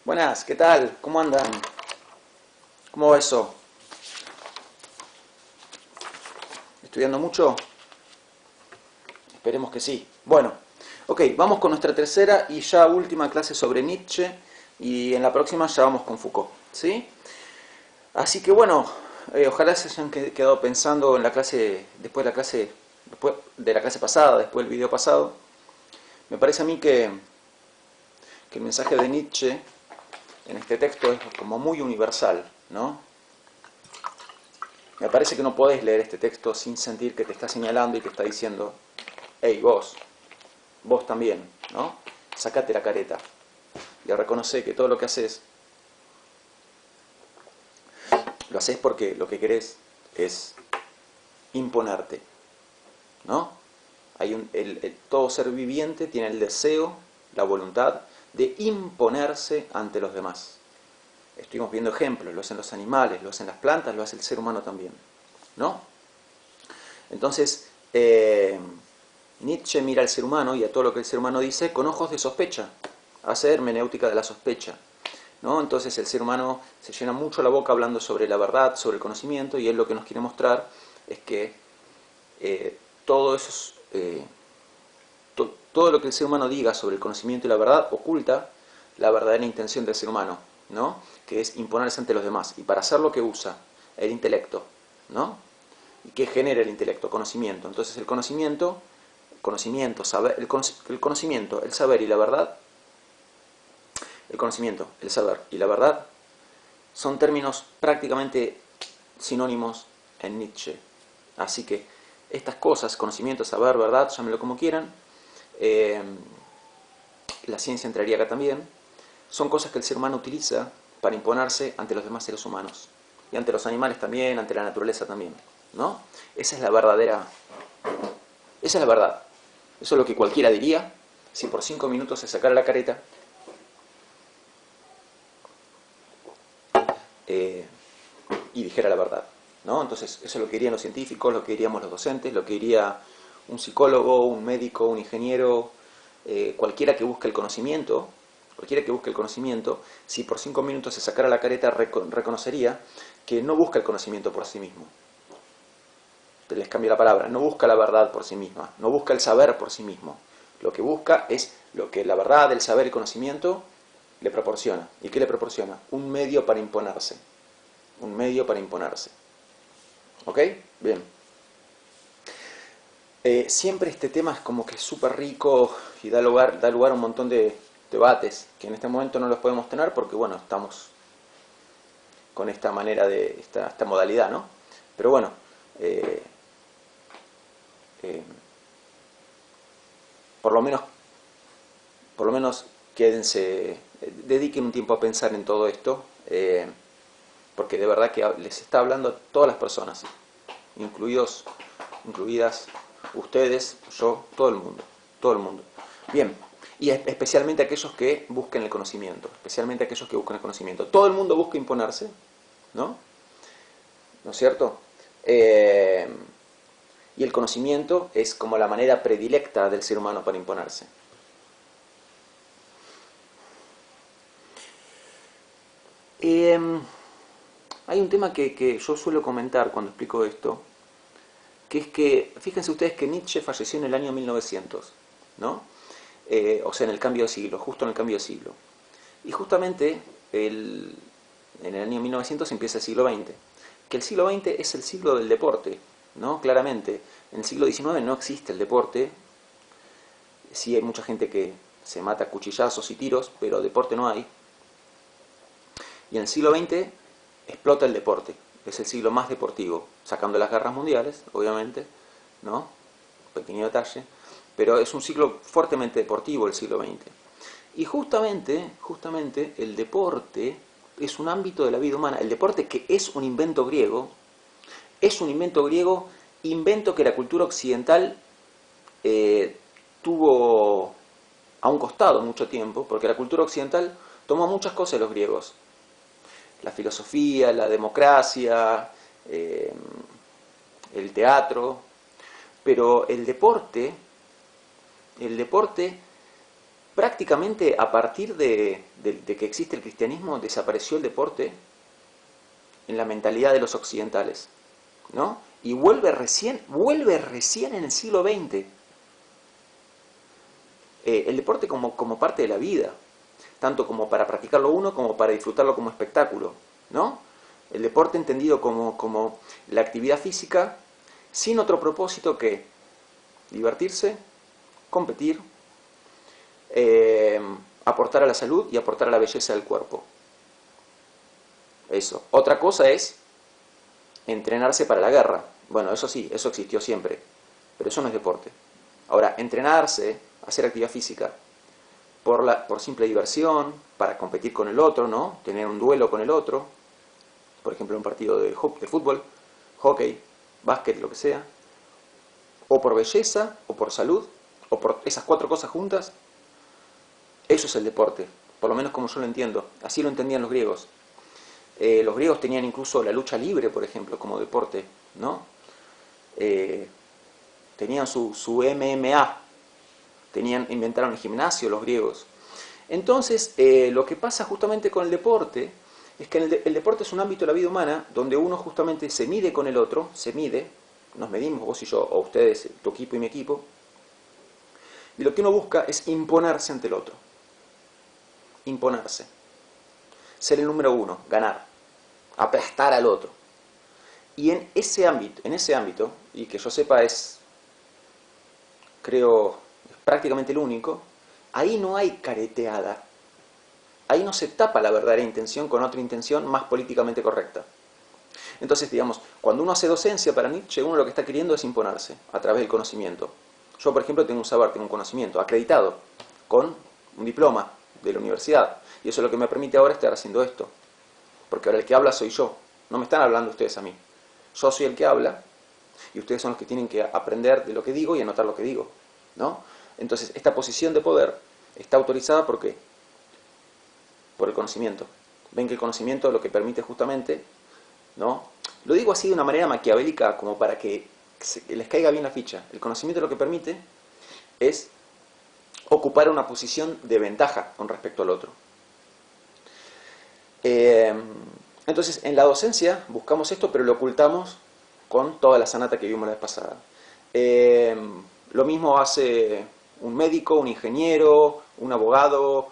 Buenas, ¿qué tal? ¿Cómo andan? ¿Cómo va eso? ¿Estudiando mucho? Esperemos que sí. Bueno, ok, vamos con nuestra tercera y ya última clase sobre Nietzsche y en la próxima ya vamos con Foucault, ¿sí? Así que bueno, ojalá se hayan quedado pensando en la clase, después de la clase pasada, después del video pasado. Me parece a mí que el mensaje de Nietzsche en este texto es como muy universal, ¿no? Me parece que no podés leer este texto sin sentir que te está señalando y te está diciendo, hey, vos también, ¿no? Sacate la careta y reconoce que todo lo que haces, lo haces porque lo que querés es imponerte, ¿no? Todo ser viviente tiene el deseo, la voluntad de imponerse ante los demás. Estuvimos viendo ejemplos, lo hacen los animales, lo hacen las plantas, lo hace el ser humano también, ¿no? Entonces, Nietzsche mira al ser humano y a todo lo que el ser humano dice con ojos de sospecha, hace hermenéutica de la sospecha, ¿no? Entonces el ser humano se llena mucho la boca hablando sobre la verdad, sobre el conocimiento, y él lo que nos quiere mostrar es que todo eso todo lo que el ser humano diga sobre el conocimiento y la verdad oculta la verdadera intención del ser humano, ¿no? Que es imponerse ante los demás, y para hacerlo que usa el intelecto, ¿no? ¿Y qué genera el intelecto? Conocimiento. Entonces el saber, el conocimiento, el saber y la verdad, el conocimiento, el saber y la verdad son términos prácticamente sinónimos en Nietzsche. Así que estas cosas, conocimiento, saber, verdad, llámenlo como quieran, eh, la ciencia entraría acá también, son cosas que el ser humano utiliza para imponerse ante los demás seres humanos. Y ante los animales también, ante la naturaleza también, ¿no? Esa es la verdadera, esa es la verdad. Eso es lo que cualquiera diría si por 5 minutos se sacara la careta eh, y dijera la verdad, ¿no? Entonces, eso es lo que dirían los científicos, lo que diríamos los docentes, lo que diría un psicólogo, un médico, un ingeniero, cualquiera que busque el conocimiento, si por 5 minutos se sacara la careta, reconocería que no busca el conocimiento por sí mismo. Les cambio la palabra, no busca la verdad por sí misma, no busca el saber por sí mismo. Lo que busca es lo que la verdad, el saber y el conocimiento le proporciona. ¿Y qué le proporciona? Un medio para imponerse. Un medio para imponerse. ¿Ok? Bien. Siempre este tema es como que es súper rico y da lugar a un montón de debates que en este momento no los podemos tener porque, bueno, estamos con esta manera de, esta modalidad, ¿no? Pero bueno, eh, eh, por lo menos, quédense, dediquen un tiempo a pensar en todo esto, porque de verdad que les está hablando a todas las personas, incluidas ustedes, yo, todo el mundo, todo el mundo. Bien, y especialmente aquellos que busquen el conocimiento, especialmente aquellos que busquen el conocimiento. Todo el mundo busca imponerse, ¿no? ¿No es cierto? Y el conocimiento es como la manera predilecta del ser humano para imponerse. Hay un tema que yo suelo comentar cuando explico esto, que es que, fíjense ustedes que Nietzsche falleció en el año 1900, ¿no? O sea, en el cambio de siglo, justo en el cambio de siglo. Y justamente en el año 1900 empieza el siglo XX, que el siglo XX es el siglo del deporte, ¿no? Claramente, en el siglo XIX no existe el deporte, sí hay mucha gente que se mata a cuchillazos y tiros, pero deporte no hay. Y en el siglo XX explota el deporte, es el siglo más deportivo, sacando las guerras mundiales, obviamente, ¿no? Pequeño detalle, pero es un siglo fuertemente deportivo el siglo XX. Y justamente el deporte es un ámbito de la vida humana. El deporte, que es un invento griego, invento que la cultura occidental eh, tuvo a un costado mucho tiempo, porque la cultura occidental tomó muchas cosas de los griegos. La filosofía, la democracia, el teatro, pero el deporte prácticamente a partir de que existe el cristianismo desapareció el deporte en la mentalidad de los occidentales, ¿no? Y vuelve recién en el siglo XX. El deporte como parte de la vida, tanto como para practicarlo uno como para disfrutarlo como espectáculo, ¿no? El deporte entendido como la actividad física sin otro propósito que divertirse, competir, aportar a la salud y aportar a la belleza del cuerpo. Eso. Otra cosa es entrenarse para la guerra. Bueno, eso sí, eso existió siempre, pero eso no es deporte. Ahora, entrenarse, hacer actividad física por simple diversión, para competir con el otro, ¿no? Tener un duelo con el otro, por ejemplo, un partido de fútbol, hockey, básquet, lo que sea, o por belleza, o por salud, o por esas cuatro cosas juntas, eso es el deporte, por lo menos como yo lo entiendo. Así lo entendían los griegos. Los griegos tenían incluso la lucha libre, por ejemplo, como deporte, ¿no? Tenían su MMA, inventaron el gimnasio los griegos. Entonces, lo que pasa justamente con el deporte es que el deporte es un ámbito de la vida humana donde uno justamente se mide con el otro, nos medimos vos y yo, o ustedes, tu equipo y mi equipo, y lo que uno busca es imponerse ante el otro. Imponerse. Ser el número uno, ganar, aplastar al otro. Y en ese ámbito, y que yo sepa creo, es prácticamente el único, ahí no hay careteada. Ahí no se tapa la verdadera intención con otra intención más políticamente correcta. Entonces, digamos, cuando uno hace docencia para Nietzsche, uno lo que está queriendo es imponerse a través del conocimiento. Yo, por ejemplo, tengo un conocimiento acreditado con un diploma de la universidad. Y eso es lo que me permite ahora estar haciendo esto. Porque ahora el que habla soy yo. No me están hablando ustedes a mí. Yo soy el que habla y ustedes son los que tienen que aprender de lo que digo y anotar lo que digo, ¿no? Entonces, esta posición de poder está autorizada ¿por qué? Por el conocimiento. Ven que el conocimiento es lo que permite justamente, ¿no? Lo digo así de una manera maquiavélica como para que les caiga bien la ficha. El conocimiento lo que permite es ocupar una posición de ventaja con respecto al otro. Entonces, en la docencia buscamos esto, pero lo ocultamos con toda la sanata que vimos la vez pasada. Lo mismo hace un médico, un ingeniero, un abogado,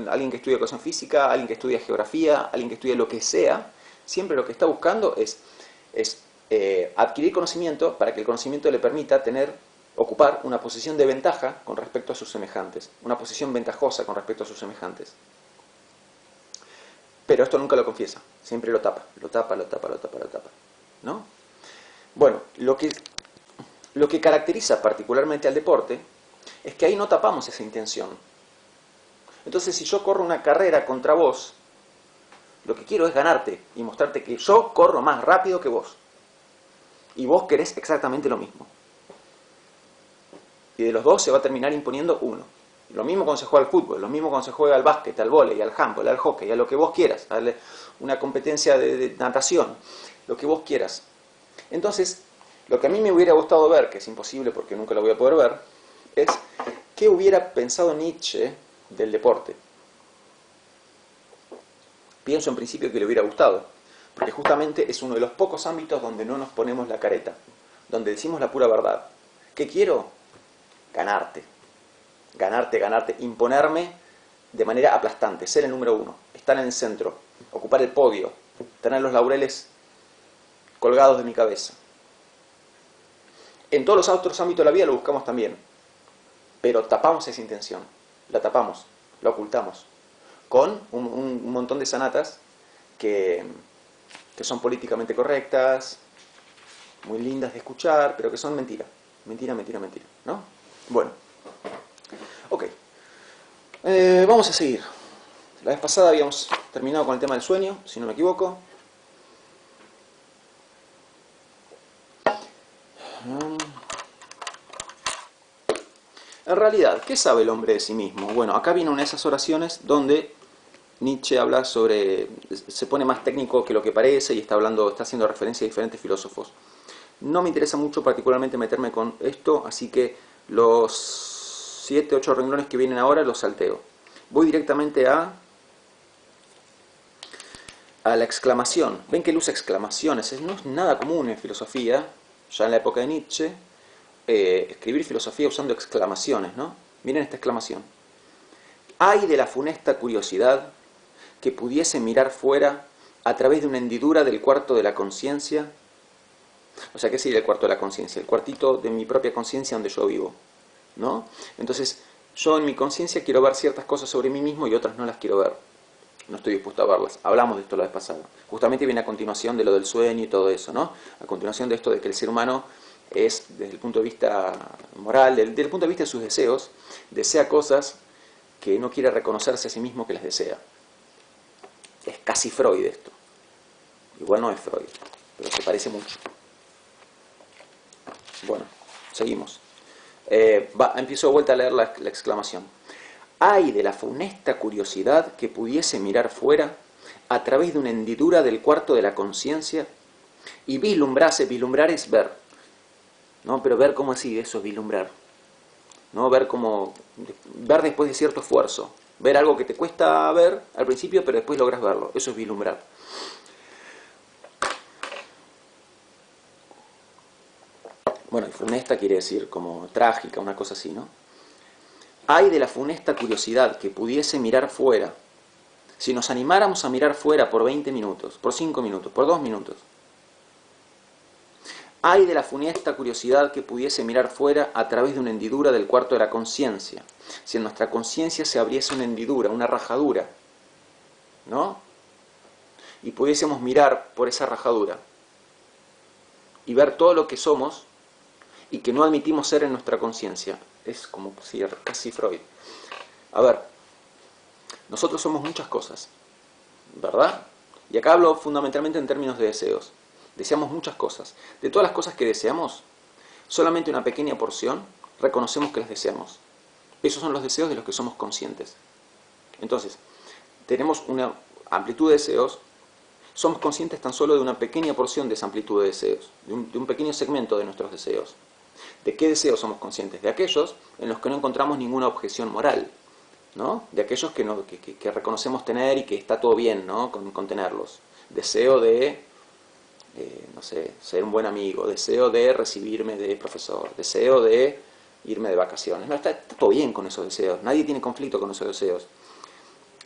alguien que estudia educación física, alguien que estudia geografía, alguien que estudia lo que sea. Siempre lo que está buscando es adquirir conocimiento para que el conocimiento le permita ocupar una posición de ventaja con respecto a sus semejantes, una posición ventajosa con respecto a sus semejantes. Pero esto nunca lo confiesa, siempre lo tapa, ¿no? Bueno, lo que caracteriza particularmente al deporte es que ahí no tapamos esa intención. Entonces, si yo corro una carrera contra vos, lo que quiero es ganarte y mostrarte que yo corro más rápido que vos. Y vos querés exactamente lo mismo. Y de los dos se va a terminar imponiendo uno. Lo mismo cuando se juega al fútbol, lo mismo cuando se juega al básquet, al vóley, al handball, al hockey, a lo que vos quieras, a una competencia de natación, lo que vos quieras. Entonces, lo que a mí me hubiera gustado ver, que es imposible porque nunca lo voy a poder ver, es qué hubiera pensado Nietzsche del deporte. Pienso en principio que le hubiera gustado, porque justamente es uno de los pocos ámbitos donde no nos ponemos la careta, donde decimos la pura verdad. ¿Qué quiero? Ganarte. Ganarte, imponerme de manera aplastante, ser el número uno, estar en el centro, ocupar el podio, tener los laureles colgados de mi cabeza. En todos los otros ámbitos de la vida lo buscamos también, pero tapamos esa intención, la tapamos, la ocultamos, con un montón de sanatas que son políticamente correctas, muy lindas de escuchar, pero que son mentira, ¿no? Bueno. Ok, vamos a seguir. La vez pasada habíamos terminado con el tema del sueño, si no me equivoco. En realidad, ¿qué sabe el hombre de sí mismo? Bueno, acá viene una de esas oraciones donde Nietzsche habla se pone más técnico que lo que parece y está haciendo referencia a diferentes filósofos. No me interesa mucho particularmente meterme con esto, así que los 7, 8 renglones que vienen ahora los salteo. Voy directamente a la exclamación. Ven que él usa exclamaciones. No es nada común en filosofía, ya en la época de Nietzsche, escribir filosofía usando exclamaciones, ¿no? Miren esta exclamación. Ay de la funesta curiosidad que pudiese mirar fuera a través de una hendidura del cuarto de la conciencia. O sea, ¿qué sería el cuarto de la conciencia? El cuartito de mi propia conciencia donde yo vivo, ¿no? Entonces, yo en mi conciencia quiero ver ciertas cosas sobre mí mismo y otras no las quiero ver. No estoy dispuesto a verlas. Hablamos de esto la vez pasada. Justamente viene a continuación de lo del sueño y todo eso, ¿no? A continuación de esto de que el ser humano es, desde el punto de vista moral, desde el punto de vista de sus deseos, desea cosas que no quiere reconocerse a sí mismo que las desea. Es casi Freud esto. Igual no es Freud, pero se parece mucho. Bueno, seguimos. Empiezo de vuelta a leer la exclamación. Ay de la funesta curiosidad que pudiese mirar fuera a través de una hendidura del cuarto de la conciencia y vislumbrase. Vislumbrar es ver, ¿no? Pero ver cómo así, eso es vislumbrar, ¿no? Ver después de cierto esfuerzo. Ver algo que te cuesta ver al principio, pero después logras verlo. Eso es vislumbrar. Bueno, y funesta quiere decir como trágica, una cosa así, ¿no? Ay de la funesta curiosidad que pudiese mirar fuera. Si nos animáramos a mirar fuera por 20 minutos, por 5 minutos, por 2 minutos. Ay de la funesta curiosidad que pudiese mirar fuera a través de una hendidura del cuarto de la conciencia. Si en nuestra conciencia se abriese una hendidura, una rajadura, ¿no? Y pudiésemos mirar por esa rajadura y ver todo lo que somos y que no admitimos ser en nuestra conciencia. Es como casi Freud. A ver, nosotros somos muchas cosas, ¿verdad? Y acá hablo fundamentalmente en términos de deseos. Deseamos muchas cosas. De todas las cosas que deseamos, solamente una pequeña porción reconocemos que las deseamos. Esos son los deseos de los que somos conscientes. Entonces, tenemos una amplitud de deseos, somos conscientes tan solo de una pequeña porción de esa amplitud de deseos, de un pequeño segmento de nuestros deseos. ¿De qué deseos somos conscientes? De aquellos en los que no encontramos ninguna objeción moral, ¿no? De aquellos que reconocemos tener y que está todo bien, ¿no? con tenerlos. Deseo de, no sé, ser un buen amigo, deseo de recibirme de profesor, deseo de irme de vacaciones. No, está todo bien con esos deseos, nadie tiene conflicto con esos deseos.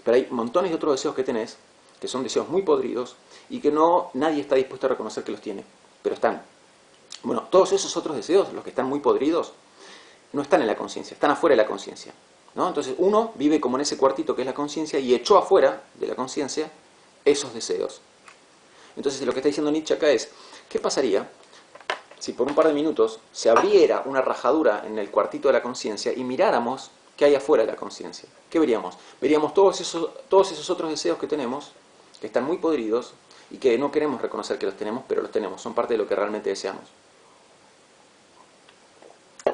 Pero hay montones de otros deseos que tenés, que son deseos muy podridos y que nadie está dispuesto a reconocer que los tiene, pero están. Bueno, todos esos otros deseos, los que están muy podridos, no están en la conciencia, están afuera de la conciencia, ¿no? Entonces uno vive como en ese cuartito que es la conciencia y echó afuera de la conciencia esos deseos. Entonces lo que está diciendo Nietzsche acá es, ¿qué pasaría si por un par de minutos se abriera una rajadura en el cuartito de la conciencia y miráramos qué hay afuera de la conciencia? ¿Qué veríamos? Veríamos todos esos otros deseos que tenemos, que están muy podridos y que no queremos reconocer que los tenemos, pero los tenemos, son parte de lo que realmente deseamos.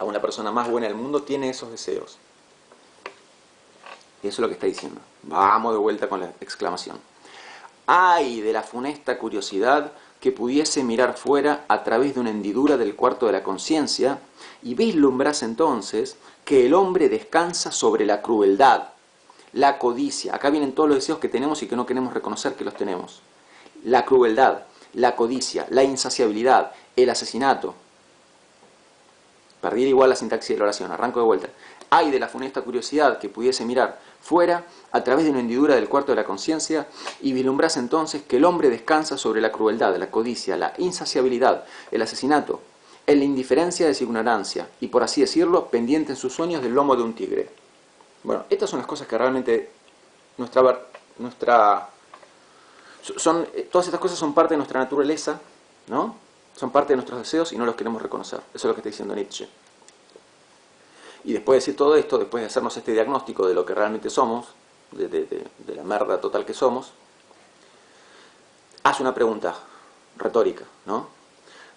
A una persona más buena del mundo tiene esos deseos. Y eso es lo que está diciendo. Vamos de vuelta con la exclamación. ¡Ay de la funesta curiosidad que pudiese mirar fuera a través de una hendidura del cuarto de la conciencia y vislumbrase entonces que el hombre descansa sobre la crueldad, la codicia. Acá vienen todos los deseos que tenemos y que no queremos reconocer que los tenemos. La crueldad, la codicia, la insaciabilidad, el asesinato. Perdí igual la sintaxis de la oración, arranco de vuelta. Ay de la funesta curiosidad que pudiese mirar fuera a través de una hendidura del cuarto de la conciencia y vislumbrase entonces que el hombre descansa sobre la crueldad, la codicia, la insaciabilidad, el asesinato, en la indiferencia de su ignorancia y, por así decirlo, pendiente en sus sueños del lomo de un tigre. Bueno, estas son las cosas que realmente todas estas cosas son parte de nuestra naturaleza, ¿no? Son parte de nuestros deseos y no los queremos reconocer. Eso es lo que está diciendo Nietzsche. Y después de decir todo esto, después de hacernos este diagnóstico de lo que realmente somos, de la merda total que somos, hace una pregunta retórica, ¿no?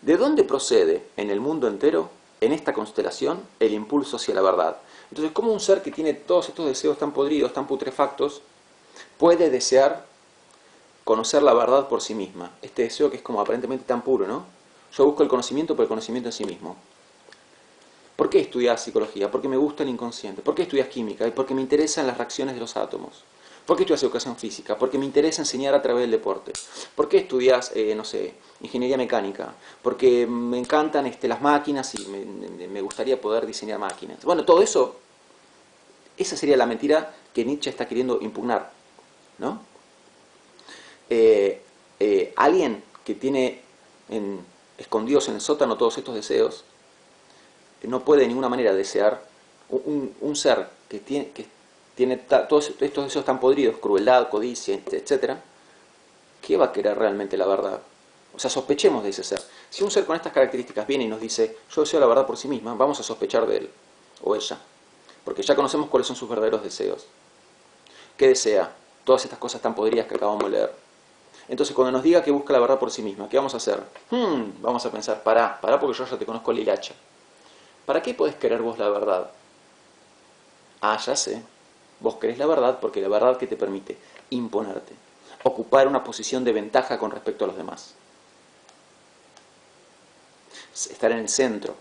¿De dónde procede en el mundo entero, en esta constelación, el impulso hacia la verdad? Entonces, ¿cómo un ser que tiene todos estos deseos tan podridos, tan putrefactos, puede desear conocer la verdad por sí misma? Este deseo que es como aparentemente tan puro, ¿no? Yo busco el conocimiento por el conocimiento en sí mismo. ¿Por qué estudias psicología? Porque me gusta el inconsciente. ¿Por qué estudias química? Porque me interesan las reacciones de los átomos. ¿Por qué estudias educación física? Porque me interesa enseñar a través del deporte. ¿Por qué estudias, no sé, ingeniería mecánica? Porque me encantan las máquinas y me gustaría poder diseñar máquinas. Bueno, todo eso, esa sería la mentira que Nietzsche está queriendo impugnar, ¿no? Alguien que tiene escondidos en el sótano todos estos deseos, no puede de ninguna manera desear un ser que tiene todos estos deseos tan podridos, crueldad, codicia, etcétera. ¿Qué va a querer realmente la verdad? O sea, sospechemos de ese ser. Si un ser con estas características viene y nos dice, yo deseo la verdad por sí misma, vamos a sospechar de él o ella, porque ya conocemos cuáles son sus verdaderos deseos. ¿Qué desea? Todas estas cosas tan podridas que acabamos de leer. Entonces, cuando nos diga que busca la verdad por sí misma, ¿qué vamos a hacer? Vamos a pensar, pará porque yo ya te conozco la hilacha. ¿Para qué podés querer vos la verdad? Ah, ya sé. Vos querés la verdad porque la verdad que te permite imponerte, ocupar una posición de ventaja con respecto a los demás. Estar en el centro,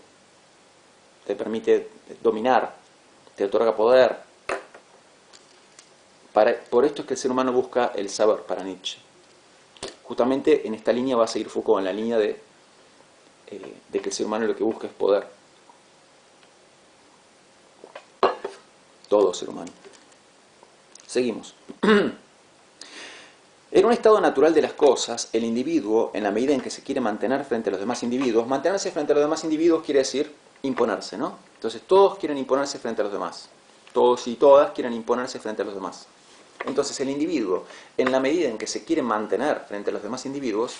te permite dominar, te otorga poder. Por esto es que el ser humano busca el saber para Nietzsche. Justamente en esta línea va a seguir Foucault, en la línea de que el ser humano lo que busca es poder. Todo ser humano. Seguimos. En un estado natural de las cosas, el individuo, en la medida en que se quiere mantener frente a los demás individuos, mantenerse frente a los demás individuos quiere decir imponerse, ¿no? Entonces todos quieren imponerse frente a los demás. Todos y todas quieren imponerse frente a los demás. Entonces el individuo, en la medida en que se quiere mantener frente a los demás individuos,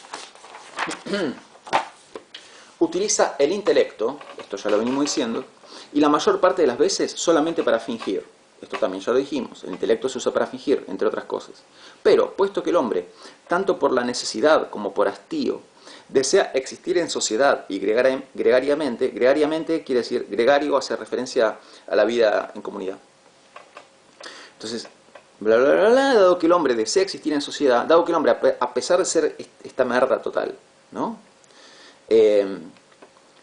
utiliza el intelecto, esto ya lo venimos diciendo, y la mayor parte de las veces solamente para fingir. Esto también ya lo dijimos, el intelecto se usa para fingir, entre otras cosas. Pero, puesto que el hombre, tanto por la necesidad como por hastío, desea existir en sociedad y gregariamente quiere decir, gregario hace referencia a la vida en comunidad. Entonces, bla, bla, bla, bla, dado que el hombre desea existir en sociedad, dado que el hombre, a pesar de ser esta merda total, ¿no?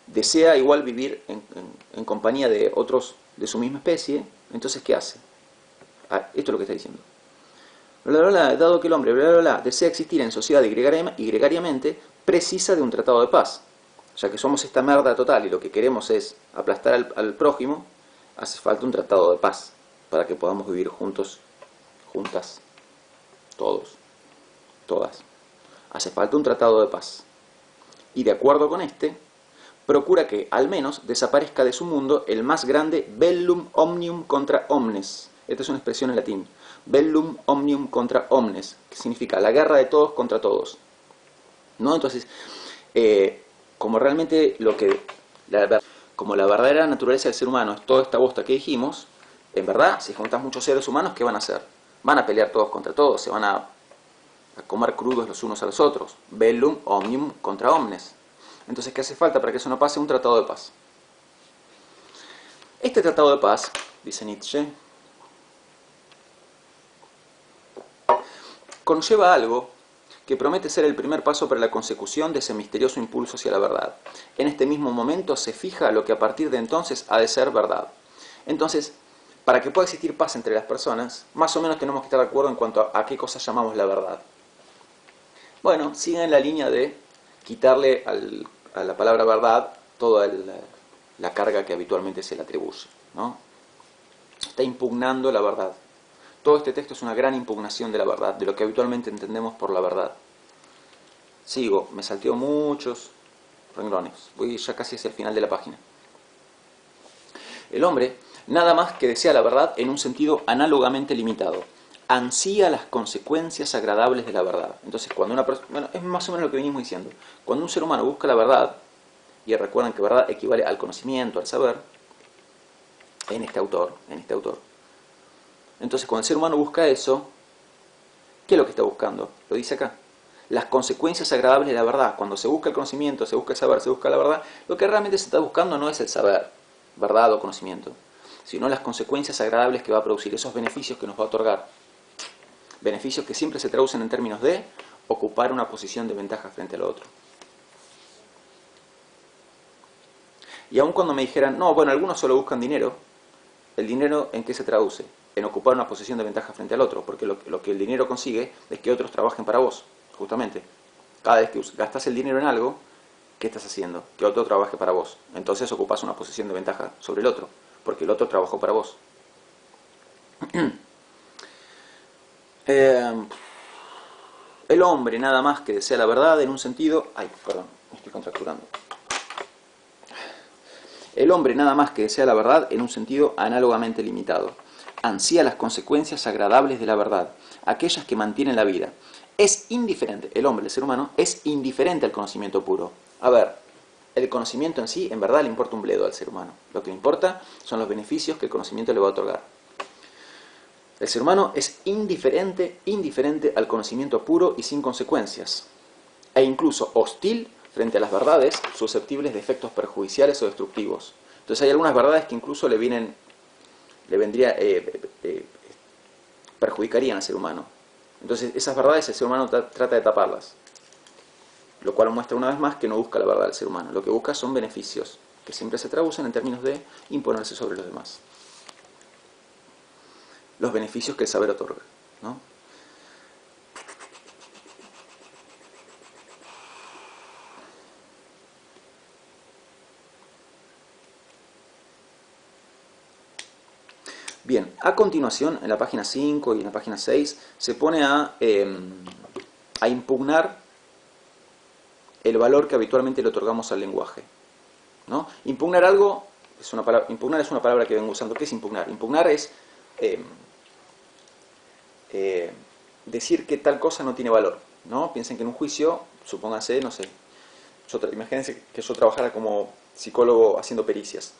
Desea igual vivir en compañía de otros de su misma especie, entonces ¿qué hace? Esto es lo que está diciendo. Bla, bla, bla, dado que el hombre bla, bla, bla, desea existir en sociedad y gregariamente, precisa de un tratado de paz. Ya que somos esta merda total y lo que queremos es aplastar al prójimo, hace falta un tratado de paz para que podamos vivir juntos, juntas, todos, todas. Hace falta un tratado de paz. Y de acuerdo con este, procura que, al menos, desaparezca de su mundo el más grande bellum omnium contra omnes. Esta es una expresión en latín. Bellum omnium contra omnes, que significa la guerra de todos contra todos. ¿No? Entonces, como realmente como la verdadera naturaleza del ser humano es toda esta bosta que dijimos, en verdad, si juntas muchos seres humanos, ¿qué van a hacer? Van a pelear todos contra todos, se van a comer crudos los unos a los otros. Bellum omnium contra omnes. Entonces, ¿qué hace falta para que eso no pase? Un tratado de paz. Este tratado de paz, dice Nietzsche, conlleva algo que promete ser el primer paso para la consecución de ese misterioso impulso hacia la verdad. En este mismo momento se fija lo que a partir de entonces ha de ser verdad. Entonces, para que pueda existir paz entre las personas, más o menos tenemos que estar de acuerdo en cuanto a qué cosa llamamos la verdad. Bueno, sigue en la línea de quitarle a la palabra verdad toda la carga que habitualmente se le atribuye, ¿no? Está impugnando la verdad. Todo este texto es una gran impugnación de la verdad, de lo que habitualmente entendemos por la verdad. Sigo, me salteo muchos renglones, voy ya casi hacia el final de la página. El hombre, nada más que desea la verdad en un sentido análogamente limitado. Ansía las consecuencias agradables de la verdad. Entonces, cuando una persona, bueno, es más o menos lo que venimos diciendo. Cuando un ser humano busca la verdad, y recuerden que verdad equivale al conocimiento, al saber, en este autor. Entonces, cuando el ser humano busca eso, ¿qué es lo que está buscando? Lo dice acá. Las consecuencias agradables de la verdad. Cuando se busca el conocimiento, se busca el saber, se busca la verdad, lo que realmente se está buscando no es el saber, verdad o conocimiento, sino las consecuencias agradables que va a producir, esos beneficios que nos va a otorgar. Beneficios que siempre se traducen en términos de ocupar una posición de ventaja frente al otro. Y aun cuando me dijeran, no, bueno, algunos solo buscan dinero, ¿el dinero en qué se traduce? En ocupar una posición de ventaja frente al otro, porque lo que el dinero consigue es que otros trabajen para vos, justamente. Cada vez que gastas el dinero en algo, ¿qué estás haciendo? Que otro trabaje para vos. Entonces ocupas una posición de ventaja sobre el otro, porque el otro trabajó para vos. El hombre nada más que desea la verdad en un sentido... Ay, perdón, me estoy contracturando. El hombre nada más que desea la verdad en un sentido análogamente limitado. Ansía las consecuencias agradables de la verdad, aquellas que mantienen la vida. Es indiferente, el hombre, el ser humano, es indiferente al conocimiento puro. A ver, el conocimiento en sí, en verdad, le importa un bledo al ser humano. Lo que le importa son los beneficios que el conocimiento le va a otorgar. El ser humano es indiferente al conocimiento puro y sin consecuencias, e incluso hostil frente a las verdades susceptibles de efectos perjudiciales o destructivos. Entonces hay algunas verdades que incluso perjudicarían al ser humano. Entonces esas verdades el ser humano trata de taparlas, lo cual muestra una vez más que no busca la verdad del ser humano. Lo que busca son beneficios, que siempre se traducen en términos de imponerse sobre los demás. Los beneficios que el saber otorga, ¿no? Bien, a continuación, en la página 5 y en la página 6, se pone a impugnar el valor que habitualmente le otorgamos al lenguaje, ¿no? Impugnar algo, impugnar es una palabra que vengo usando. ¿Qué es impugnar? Impugnar es decir que tal cosa no tiene valor, ¿no? Piensen que en un juicio, supónganse, no sé, imagínense que yo trabajara como psicólogo haciendo pericias.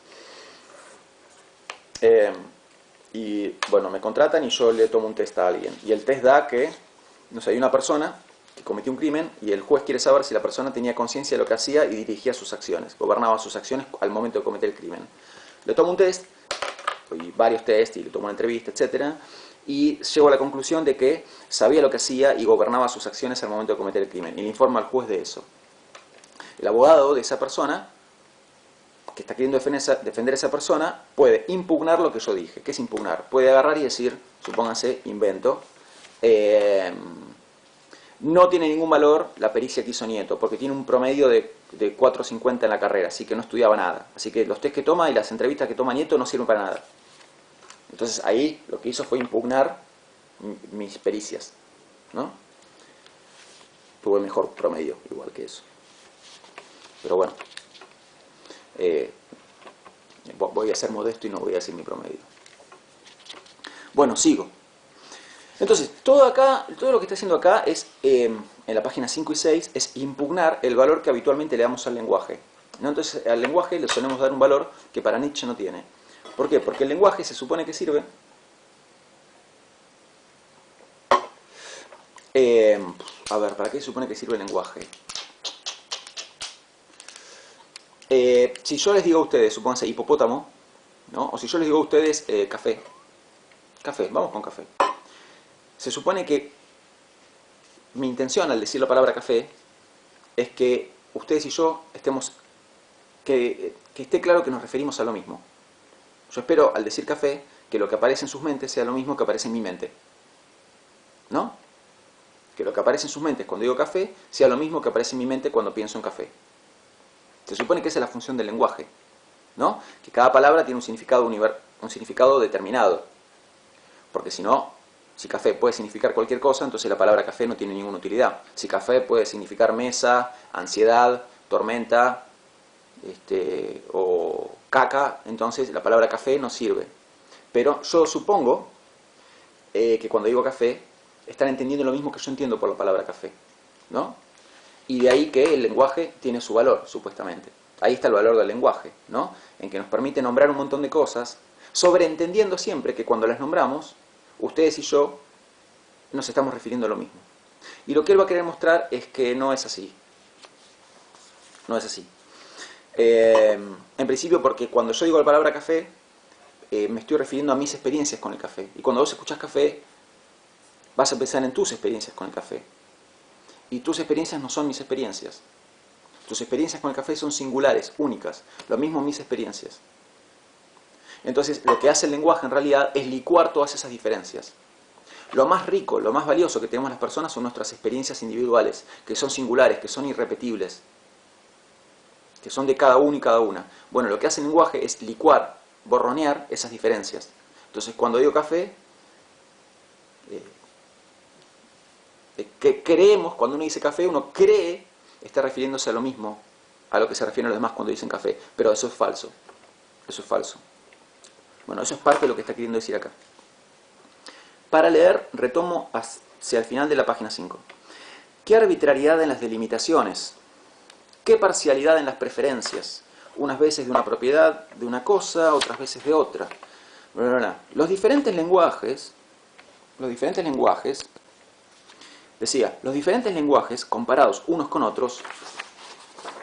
Y bueno, me contratan y yo le tomo un test a alguien. Y el test da que, no sé, hay una persona que cometió un crimen y el juez quiere saber si la persona tenía conciencia de lo que hacía y dirigía sus acciones, gobernaba sus acciones al momento de cometer el crimen. Le tomo un test, y varios test, y le tomo una entrevista, etcétera, y llego a la conclusión de que sabía lo que hacía y gobernaba sus acciones al momento de cometer el crimen. Y le informa al juez de eso. El abogado de esa persona, que está queriendo defender a esa persona, puede impugnar lo que yo dije. ¿Qué es impugnar? Puede agarrar y decir, supónganse, invento, no tiene ningún valor la pericia que hizo Nieto, porque tiene un promedio de 4,50 en la carrera, así que no estudiaba nada. Así que los test que toma y las entrevistas que toma Nieto no sirven para nada. Entonces ahí lo que hizo fue impugnar mis pericias, ¿no? Tuve mejor promedio, igual que eso. Pero bueno, voy a ser modesto y no voy a decir mi promedio. Bueno, sigo. Entonces, todo lo que está haciendo acá es, en la página 5 y 6, es impugnar el valor que habitualmente le damos al lenguaje, ¿no? Entonces, al lenguaje le solemos dar un valor que para Nietzsche no tiene. ¿Por qué? Porque el lenguaje se supone que sirve a ver, ¿para qué se supone que sirve el lenguaje? Si yo les digo a ustedes, supónganse hipopótamo, ¿no? O si yo les digo a ustedes café. Café, vamos con café. Se supone que mi intención al decir la palabra café es que ustedes y yo que esté claro que nos referimos a lo mismo. Yo espero al decir café que lo que aparece en sus mentes sea lo mismo que aparece en mi mente, ¿no? Que lo que aparece en sus mentes cuando digo café sea lo mismo que aparece en mi mente cuando pienso en café. Se supone que esa es la función del lenguaje, ¿no? Que cada palabra tiene un significado determinado. Porque si no, si café puede significar cualquier cosa, entonces la palabra café no tiene ninguna utilidad. Si café puede significar mesa, ansiedad, tormenta, o caca, entonces la palabra café no sirve. Pero yo supongo que cuando digo café, están entendiendo lo mismo que yo entiendo por la palabra café, ¿no? Y de ahí que el lenguaje tiene su valor, supuestamente. Ahí está el valor del lenguaje, ¿no? En que nos permite nombrar un montón de cosas, sobreentendiendo siempre que cuando las nombramos, ustedes y yo nos estamos refiriendo a lo mismo. Y lo que él va a querer mostrar es que no es así. No es así. En principio porque cuando yo digo la palabra café, me estoy refiriendo a mis experiencias con el café. Y cuando vos escuchás café, vas a pensar en tus experiencias con el café. Y tus experiencias no son mis experiencias. Tus experiencias con el café son singulares, únicas. Lo mismo mis experiencias. Entonces, lo que hace el lenguaje en realidad es licuar todas esas diferencias. Lo más rico, lo más valioso que tenemos las personas son nuestras experiencias individuales, que son singulares, que son irrepetibles, que son de cada uno y cada una. Bueno, lo que hace el lenguaje es licuar, borronear esas diferencias. Entonces, cuando digo café, que creemos, cuando uno dice café, uno cree está refiriéndose a lo mismo, a lo que se refieren los demás cuando dicen café, pero eso es falso. Eso es falso. Bueno, eso es parte de lo que está queriendo decir acá. Para leer, retomo hacia el final de la página 5. ¿Qué arbitrariedad en las delimitaciones? ¿Qué parcialidad en las preferencias? Unas veces de una propiedad de una cosa, otras veces de otra. Los diferentes lenguajes, decía, los diferentes lenguajes comparados unos con otros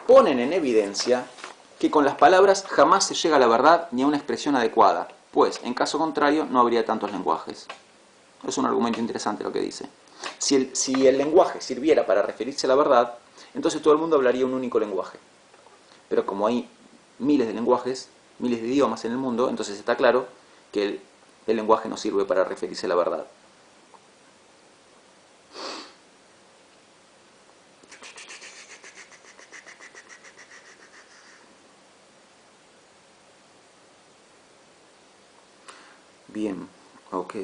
ponen en evidencia que con las palabras jamás se llega a la verdad ni a una expresión adecuada, pues en caso contrario no habría tantos lenguajes. Es un argumento interesante lo que dice. Si el lenguaje sirviera para referirse a la verdad, entonces todo el mundo hablaría un único lenguaje. Pero como hay miles de lenguajes, miles de idiomas en el mundo, entonces está claro que el lenguaje no sirve para referirse a la verdad. Bien, ok.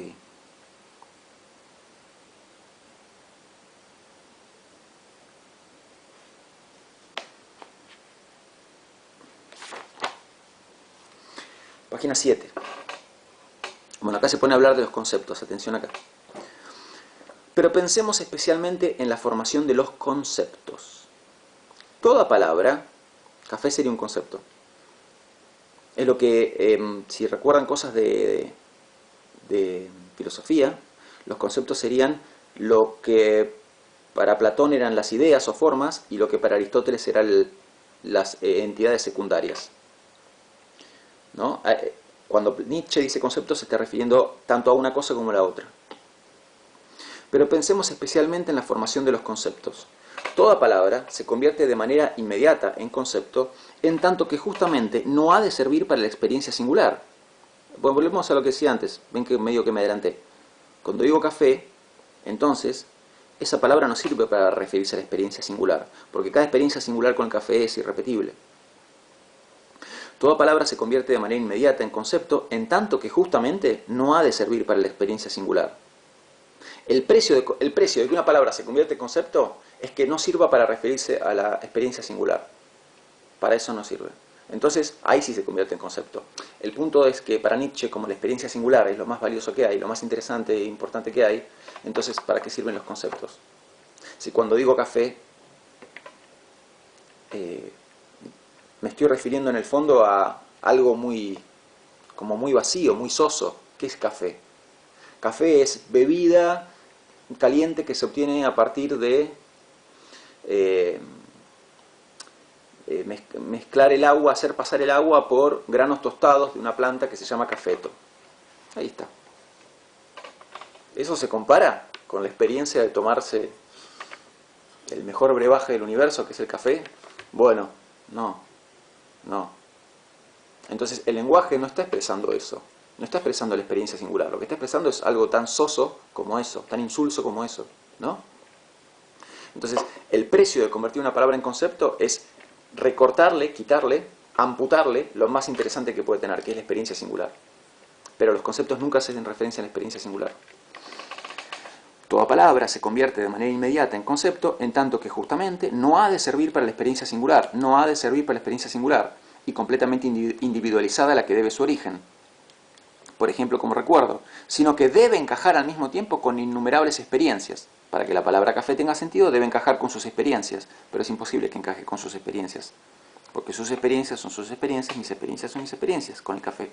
Página 7. Bueno, acá se pone a hablar de los conceptos, atención acá. Pero pensemos especialmente en la formación de los conceptos. Toda palabra, café sería un concepto. Es lo que, si recuerdan cosas de filosofía, los conceptos serían lo que para Platón eran las ideas o formas y lo que para Aristóteles eran las entidades secundarias, ¿no? Cuando Nietzsche dice conceptos se está refiriendo tanto a una cosa como a la otra. Pero pensemos especialmente en la formación de los conceptos. Toda palabra se convierte de manera inmediata en concepto, en tanto que justamente no ha de servir para la experiencia singular. Bueno, volvemos a lo que decía antes, ven que medio que me adelanté. Cuando digo café, entonces, esa palabra no sirve para referirse a la experiencia singular, porque cada experiencia singular con el café es irrepetible. Toda palabra se convierte de manera inmediata en concepto, en tanto que justamente no ha de servir para la experiencia singular. El precio de que una palabra se convierte en concepto es que no sirva para referirse a la experiencia singular. Para eso no sirve. Entonces, ahí sí se convierte en concepto. El punto es que para Nietzsche, como la experiencia singular es lo más valioso que hay, lo más interesante e importante que hay, entonces, ¿para qué sirven los conceptos? Si cuando digo café, me estoy refiriendo en el fondo a algo muy vacío, muy soso. ¿Qué es café? Café es bebida caliente que se obtiene a partir de mezclar el agua, hacer pasar el agua por granos tostados de una planta que se llama cafeto. Ahí está. ¿Eso se compara con la experiencia de tomarse el mejor brebaje del universo, que es el café? Bueno, no. Entonces el lenguaje no está expresando eso. No está expresando la experiencia singular. Lo que está expresando es algo tan soso como eso, tan insulso como eso, ¿no? Entonces, el precio de convertir una palabra en concepto es recortarle, quitarle, amputarle lo más interesante que puede tener, que es la experiencia singular. Pero los conceptos nunca hacen referencia a la experiencia singular. Toda palabra se convierte de manera inmediata en concepto, en tanto que justamente no ha de servir para la experiencia singular, no ha de servir para la experiencia singular, y completamente individualizada a la que debe su origen. Por ejemplo, como recuerdo, sino que debe encajar al mismo tiempo con innumerables experiencias. Para que la palabra café tenga sentido, debe encajar con sus experiencias, pero es imposible que encaje con sus experiencias, porque sus experiencias son sus experiencias, mis experiencias son mis experiencias con el café.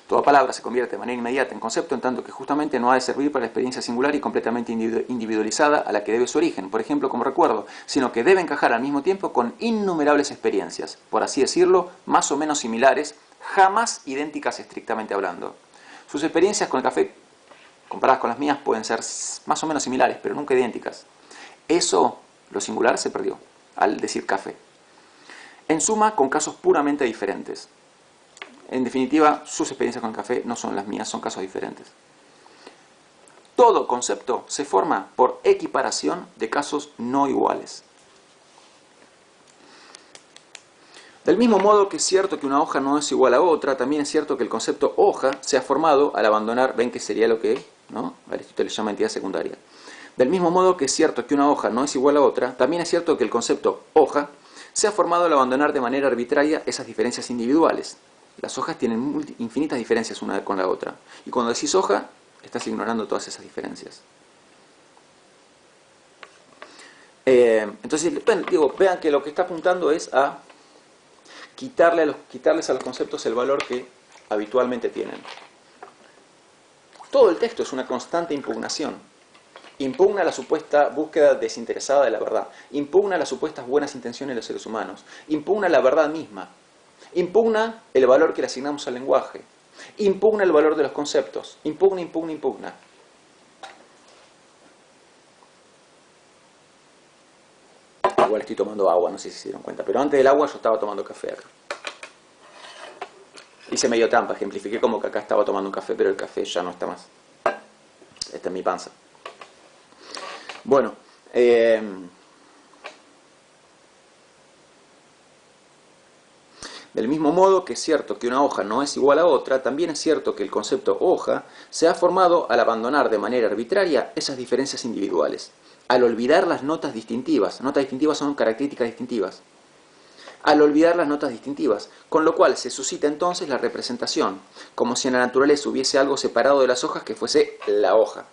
Toda palabra se convierte de manera inmediata en concepto, en tanto que justamente no ha de servir para la experiencia singular y completamente individualizada a la que debe su origen, por ejemplo, como recuerdo, sino que debe encajar al mismo tiempo con innumerables experiencias, por así decirlo, más o menos similares, jamás idénticas estrictamente hablando. Sus experiencias con el café comparadas con las mías, pueden ser más o menos similares, pero nunca idénticas. Eso, lo singular, se perdió al decir café. En suma, con casos puramente diferentes. En definitiva, sus experiencias con el café no son las mías, son casos diferentes. Todo concepto se forma por equiparación de casos no iguales. Del mismo modo que es cierto que una hoja no es igual a otra, también es cierto que el concepto hoja se ha formado al abandonar, ven que sería lo que, ¿no? Aristóteles llama entidad secundaria. Del mismo modo que es cierto que una hoja no es igual a otra, también es cierto que el concepto hoja se ha formado al abandonar de manera arbitraria esas diferencias individuales. Las hojas tienen infinitas diferencias una con la otra. Y cuando decís hoja, estás ignorando todas esas diferencias. Entonces, digo, vean que lo que está apuntando es a quitarles a los conceptos el valor que habitualmente tienen. Todo el texto es una constante impugnación. Impugna la supuesta búsqueda desinteresada de la verdad. Impugna las supuestas buenas intenciones de los seres humanos. Impugna la verdad misma. Impugna el valor que le asignamos al lenguaje. Impugna el valor de los conceptos. Impugna. Igual estoy tomando agua, no sé si se dieron cuenta. Pero antes del agua yo estaba tomando café acá. Hice medio trampa, ejemplifiqué como que acá estaba tomando un café, pero el café ya no está más. Esta es mi panza. Bueno, del mismo modo que es cierto que una hoja no es igual a otra, también es cierto que el concepto hoja se ha formado al abandonar de manera arbitraria esas diferencias individuales, al olvidar las notas distintivas. Notas distintivas son características distintivas. Al olvidar las notas distintivas, con lo cual se suscita entonces la representación, como si en la naturaleza hubiese algo separado de las hojas que fuese la hoja.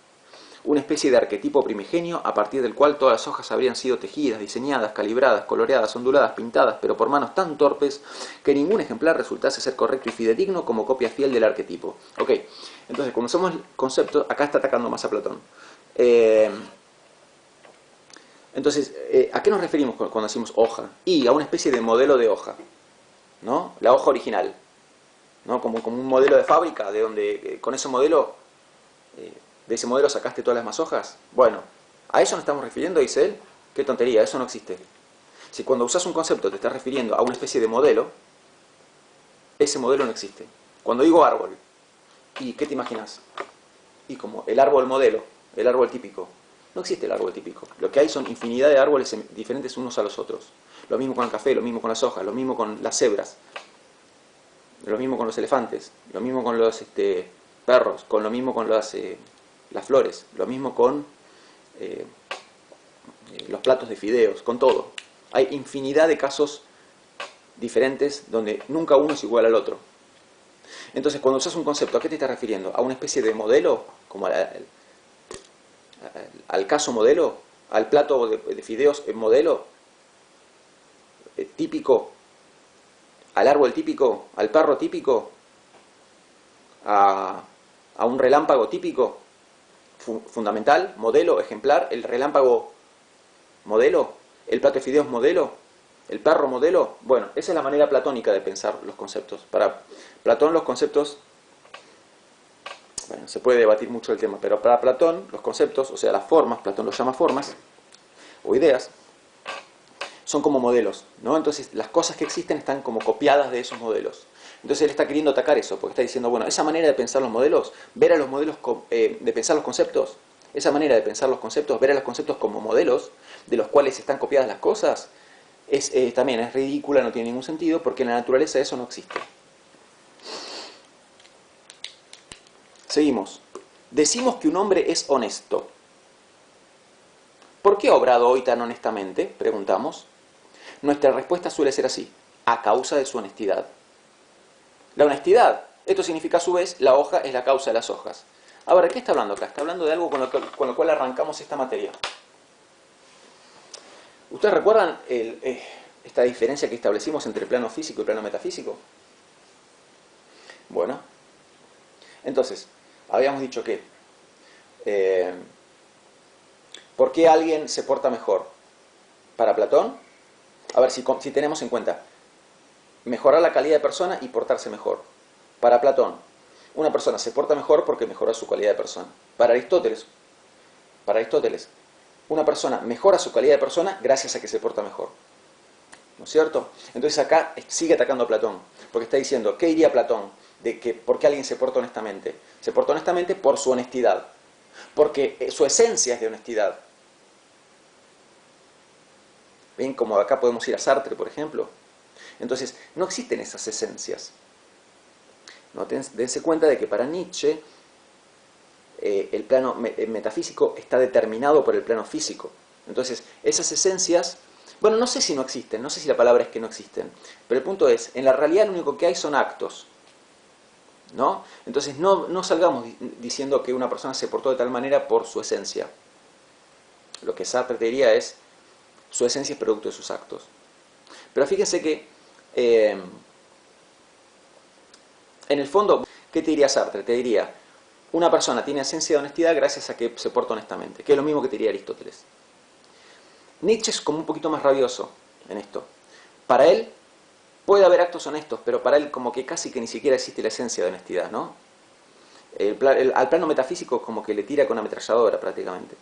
Una especie de arquetipo primigenio a partir del cual todas las hojas habrían sido tejidas, diseñadas, calibradas, coloreadas, onduladas, pintadas, pero por manos tan torpes que ningún ejemplar resultase ser correcto y fidedigno como copia fiel del arquetipo. Ok, entonces cuando usamos el concepto, acá está atacando más a Platón. Entonces, ¿a qué nos referimos cuando decimos hoja? Y a una especie de modelo de hoja, ¿no? La hoja original, ¿no? Como un modelo de fábrica, de donde con ese modelo, de ese modelo sacaste todas las más hojas. Bueno, a eso nos estamos refiriendo, dice él. Qué tontería, eso no existe. Si cuando usas un concepto te estás refiriendo a una especie de modelo, ese modelo no existe. Cuando digo árbol, ¿y qué te imaginas? Y como el árbol modelo, el árbol típico. No existe el árbol típico. Lo que hay son infinidad de árboles diferentes unos a los otros. Lo mismo con el café, lo mismo con las hojas, lo mismo con las cebras, lo mismo con los elefantes, lo mismo con los perros, con lo mismo con las flores, lo mismo con los platos de fideos, con todo. Hay infinidad de casos diferentes donde nunca uno es igual al otro. Entonces, cuando usas un concepto, ¿a qué te estás refiriendo? ¿A una especie de modelo? Como al caso modelo, al plato de fideos modelo, típico, al árbol típico, al perro típico, a un relámpago típico, fundamental, modelo, ejemplar, el relámpago modelo, el plato de fideos modelo, el perro modelo. Bueno, esa es la manera platónica de pensar los conceptos. Para Platón los conceptos, bueno, se puede debatir mucho el tema, pero para Platón los conceptos, o sea, las formas, Platón los llama formas, o ideas, son como modelos, ¿no? Entonces las cosas que existen están como copiadas de esos modelos. Entonces él está queriendo atacar eso, porque está diciendo, bueno, esa manera de pensar los modelos, ver a los modelos, de pensar los conceptos, esa manera de pensar los conceptos, ver a los conceptos como modelos, de los cuales están copiadas las cosas, también es ridícula, no tiene ningún sentido, porque en la naturaleza eso no existe. Seguimos. Decimos que un hombre es honesto. ¿Por qué ha obrado hoy tan honestamente? Preguntamos. Nuestra respuesta suele ser así: a causa de su honestidad. La honestidad, esto significa a su vez, la hoja es la causa de las hojas. Ahora, ¿qué está hablando acá? Está hablando de algo con lo cual arrancamos esta materia. ¿Ustedes recuerdan esta diferencia que establecimos entre plano físico y plano metafísico? Bueno, entonces, habíamos dicho que ¿por qué alguien se porta mejor? Para Platón, a ver si tenemos en cuenta mejorar la calidad de persona y portarse mejor. Para Platón, Una persona se porta mejor porque mejora su calidad de persona. Para Aristóteles, una persona mejora su calidad de persona gracias a que se porta mejor. ¿No es cierto? Entonces acá sigue atacando a Platón, porque está diciendo, ¿qué diría Platón de que por qué alguien se porta honestamente? Se porta honestamente por su honestidad, porque su esencia es de honestidad. ¿Ven? Como acá podemos ir a Sartre, por ejemplo. Entonces, no existen esas esencias. ¿No? Dense cuenta de que para Nietzsche el plano metafísico está determinado por el plano físico. Entonces, esas esencias, bueno, no sé si no existen, no sé si la palabra es que no existen, pero el punto es, en la realidad lo único que hay son actos, ¿no? Entonces, no salgamos diciendo que una persona se portó de tal manera por su esencia. Lo que Sartre te diría es, su esencia es producto de sus actos. Pero fíjense que, en el fondo, ¿qué te diría Sartre? Te diría, una persona tiene esencia de honestidad gracias a que se porta honestamente, que es lo mismo que te diría Aristóteles. Nietzsche es como un poquito más rabioso en esto. Para él puede haber actos honestos, pero para él como que casi que ni siquiera existe la esencia de honestidad, ¿no? Al plano metafísico como que le tira con una ametralladora prácticamente.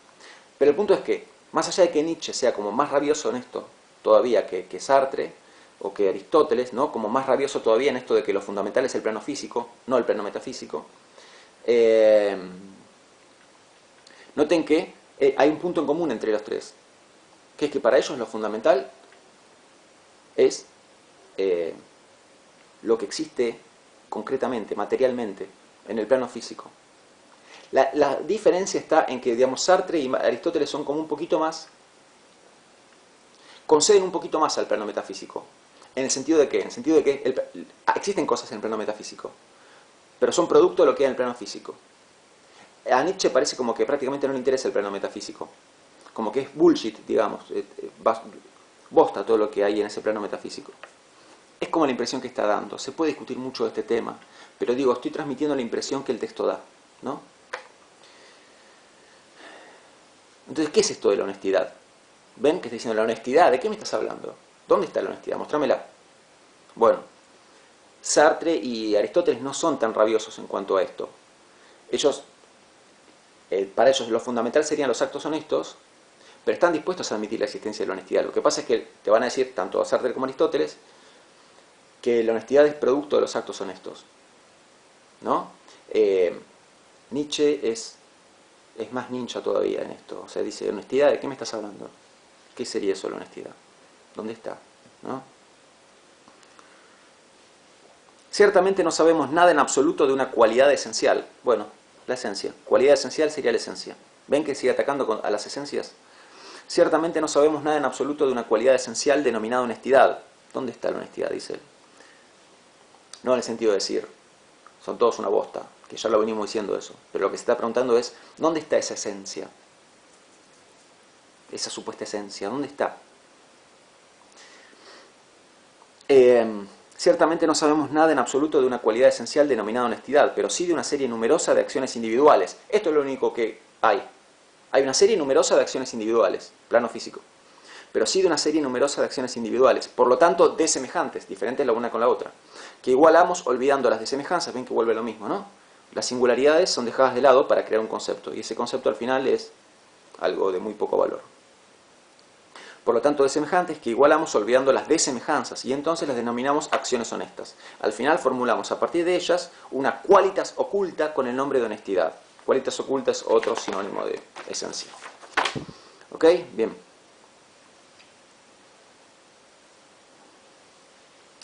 Pero el punto es que, más allá de que Nietzsche sea como más rabioso en esto todavía que Sartre o que Aristóteles, ¿no? Como más rabioso todavía en esto de que lo fundamental es el plano físico, no el plano metafísico, noten que hay un punto en común entre los tres, que es que para ellos lo fundamental es lo que existe concretamente, materialmente, en el plano físico. La diferencia está en que, digamos, Sartre y Aristóteles son como un poquito más, conceden un poquito más al plano metafísico. ¿En el sentido de qué? En el sentido de que existen cosas en el plano metafísico, pero son producto de lo que hay en el plano físico. A Nietzsche parece como que prácticamente no le interesa el plano metafísico. Como que es bullshit, digamos, bosta todo lo que hay en ese plano metafísico. Es como la impresión que está dando. Se puede discutir mucho de este tema, pero digo, estoy transmitiendo la impresión que el texto da, ¿no? Entonces, ¿qué es esto de la honestidad? ¿Ven que está diciendo la honestidad? ¿De qué me estás hablando? ¿Dónde está la honestidad? Mostrámela. Bueno, Sartre y Aristóteles no son tan rabiosos en cuanto a esto. Para ellos lo fundamental serían los actos honestos, pero están dispuestos a admitir la existencia de la honestidad. Lo que pasa es que te van a decir, tanto a Sartre como a Aristóteles, que la honestidad es producto de los actos honestos, ¿no? Nietzsche es más ninja todavía en esto. O sea, dice, honestidad, ¿de qué me estás hablando? ¿Qué sería eso la honestidad? ¿Dónde está? ¿No? Ciertamente no sabemos nada en absoluto de una cualidad esencial. Bueno, la esencia. Cualidad esencial sería la esencia. ¿Ven que sigue atacando a las esencias? Ciertamente no sabemos nada en absoluto de una cualidad esencial denominada honestidad. ¿Dónde está la honestidad? Dice él. No en el sentido de decir, son todos una bosta, que ya lo venimos diciendo eso. Pero lo que se está preguntando es, ¿dónde está esa esencia? Esa supuesta esencia, ¿dónde está? Ciertamente no sabemos nada en absoluto de una cualidad esencial denominada honestidad, pero sí de una serie numerosa de acciones individuales. Esto es lo único que hay. Hay una serie numerosa de acciones individuales, plano físico, pero sí de una serie numerosa de acciones individuales, por lo tanto desemejantes, diferentes la una con la otra, que igualamos olvidando las desemejanzas. Ven que vuelve lo mismo, ¿no? Las singularidades son dejadas de lado para crear un concepto, y ese concepto al final es algo de muy poco valor. Por lo tanto, desemejantes que igualamos olvidando las desemejanzas, y entonces las denominamos acciones honestas. Al final formulamos a partir de ellas una qualitas oculta con el nombre de honestidad. Qualitas oculta es otro sinónimo de esencia. ¿Ok? Bien.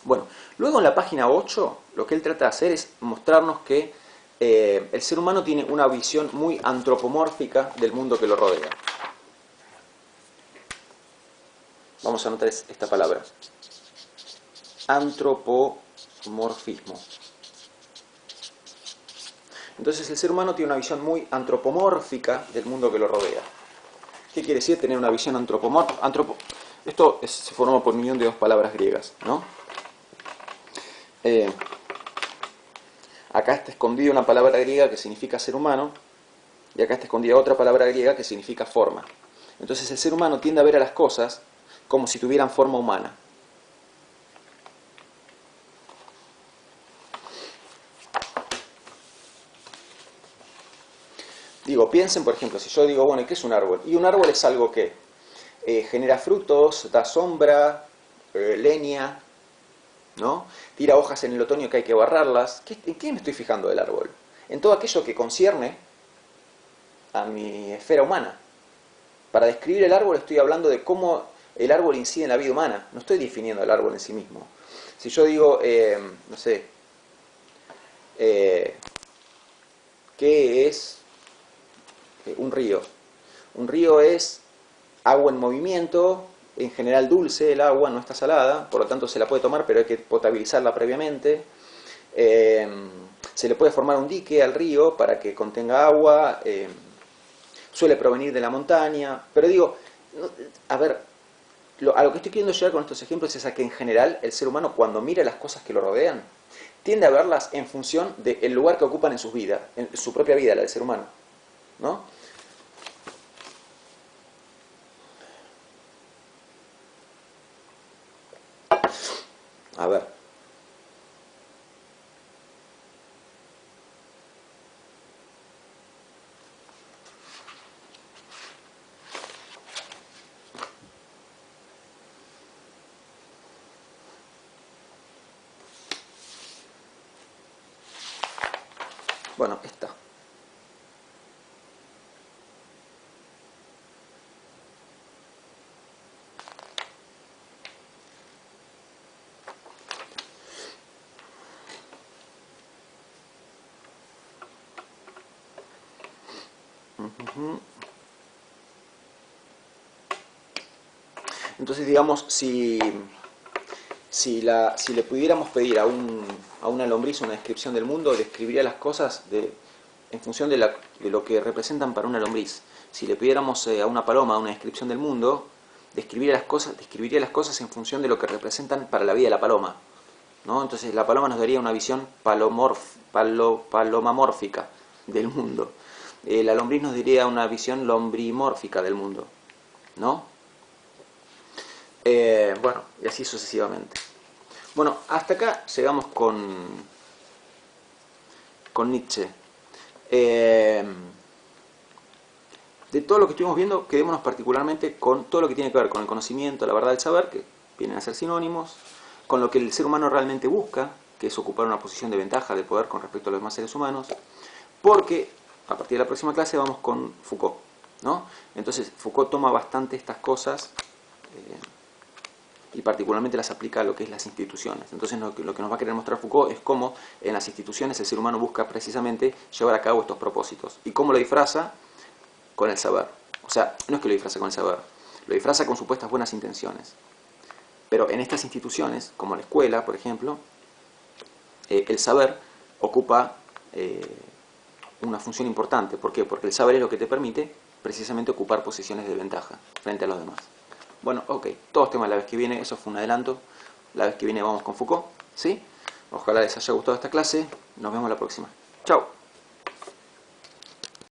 Bueno, luego en la página 8, lo que él trata de hacer es mostrarnos que el ser humano tiene una visión muy antropomórfica del mundo que lo rodea. Vamos a anotar esta palabra. Antropomorfismo. Entonces el ser humano tiene una visión muy antropomórfica del mundo que lo rodea. ¿Qué quiere decir tener una visión antropomórfica? Esto se formó por unión de dos palabras griegas, ¿no? Acá está escondida una palabra griega que significa ser humano, y acá está escondida otra palabra griega que significa forma. Entonces el ser humano tiende a ver a las cosas como si tuvieran forma humana. Digo, piensen, por ejemplo, si yo digo, bueno, ¿qué es un árbol? Y un árbol es algo que genera frutos, da sombra, leña, ¿no? Tira hojas en el otoño que hay que barrarlas. ¿En qué me estoy fijando del árbol? En todo aquello que concierne a mi esfera humana. Para describir el árbol estoy hablando de cómo el árbol incide en la vida humana. No estoy definiendo el árbol en sí mismo. Si yo digo, no sé, ¿qué es un río? Un río es agua en movimiento, en general dulce, el agua no está salada, por lo tanto se la puede tomar, pero hay que potabilizarla previamente. Se le puede formar un dique al río para que contenga agua, suele provenir de la montaña, pero digo, a ver, a lo que estoy queriendo llegar con estos ejemplos es a que en general el ser humano cuando mira las cosas que lo rodean, tiende a verlas en función del lugar que ocupan en sus vidas, en su propia vida, la del ser humano, ¿no? A ver. Bueno, esta. Entonces, digamos, si le pudiéramos pedir a una lombriz una descripción del mundo, describiría las cosas en función de lo que representan para una lombriz. Si le pidiéramos a una paloma una descripción del mundo, describiría las cosas en función de lo que representan para la vida de la paloma, ¿no? Entonces la paloma nos daría una visión palomamórfica del mundo. La lombriz nos diría una visión lombrimórfica del mundo, ¿no? Bueno, y así sucesivamente. Bueno, hasta acá llegamos con Nietzsche. De todo lo que estuvimos viendo, quedémonos particularmente con todo lo que tiene que ver con el conocimiento, la verdad, el saber, que vienen a ser sinónimos, con lo que el ser humano realmente busca, que es ocupar una posición de ventaja, de poder con respecto a los demás seres humanos, porque a partir de la próxima clase vamos con Foucault, ¿no? Entonces Foucault toma bastante estas cosas y particularmente las aplica a lo que es las instituciones. Entonces lo que nos va a querer mostrar Foucault es cómo en las instituciones el ser humano busca precisamente llevar a cabo estos propósitos. ¿Y cómo lo disfraza? Con el saber. O sea, no es que lo disfraza con el saber, lo disfraza con supuestas buenas intenciones. Pero en estas instituciones, como la escuela, por ejemplo, el saber ocupa una función importante. ¿Por qué? Porque el saber es lo que te permite precisamente ocupar posiciones de ventaja frente a los demás. Bueno, ok, todos temas la vez que viene, eso fue un adelanto. La vez que viene vamos con Foucault, ¿sí? Ojalá les haya gustado esta clase, nos vemos la próxima. Chao.